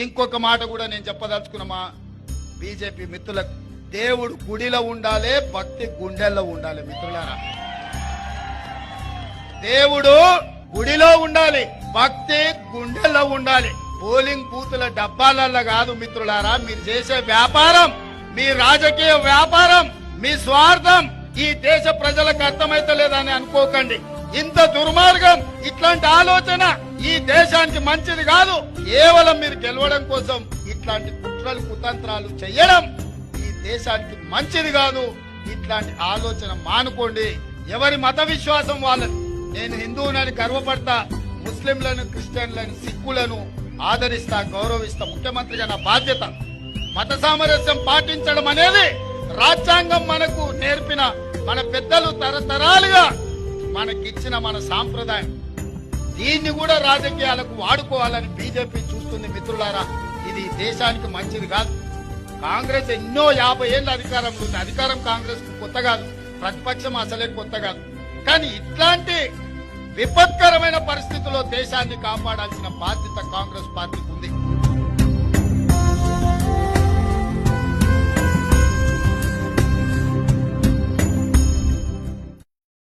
ఇంకొక మాట కూడా నేను చెప్పదలుచుకున్న మా బీజేపీ మిత్రులకు, దేవుడు గుడిలో ఉండాలి, భక్తి గుండెల్లో ఉండాలి. మిత్రులారా, దేవుడు గుడిలో ఉండాలి, భక్తి గుండెల్లో ఉండాలి. పోలింగ్ బూతుల డబ్బాలల్లో కాదు మిత్రులారా. మీరు చేసే వ్యాపారం, మీ రాజకీయ వ్యాపారం, మీ స్వార్థం ఈ దేశ ప్రజలకు అర్థమైతలేదని అనుకోకండి. ఇంత దుర్మార్గం, ఇట్లాంటి ఆలోచన ఈ దేశానికి మంచిది కాదు. కేవలం మీరు గెలవడం కోసం ఇట్లాంటి కుట్రలు కుతంత్రాలు చేయడం ఈ దేశానికి మంచిది కాదు. ఇట్లాంటి ఆలోచన మానుకోండి. ఎవరి మత విశ్వాసం వాళ్ళని. నేను హిందువునని గర్వపడతా, ముస్లింలను, క్రిస్టియన్లను, సిక్కులను ఆదరిస్తా, గౌరవిస్తా. ముఖ్యమంత్రిగా నా బాధ్యత. మత సామరస్యం పాటించడం అనేది రాజ్యాంగం మనకు నేర్పిన, మన పెద్దలు తరతరాలుగా మనకిచ్చిన మన సాంప్రదాయం. దీన్ని కూడా రాజకీయాలకు వాడుకోవాలని బీజేపీ చూస్తుంది. మిత్రులారా, ఇది దేశానికి మంచిది కాదు. కాంగ్రెస్ ఎన్నో 50 ఏళ్ళ అధికారంలో ఉంది. అధికారం కాంగ్రెస్ కు కొత్త కాదు, ప్రతిపక్షం అసలే కొత్త కాదు. కానీ ఇట్లాంటి విపత్కరమైన పరిస్థితుల్లో దేశాన్ని కాపాడాల్సిన బాధ్యత కాంగ్రెస్ పార్టీకి ఉంది.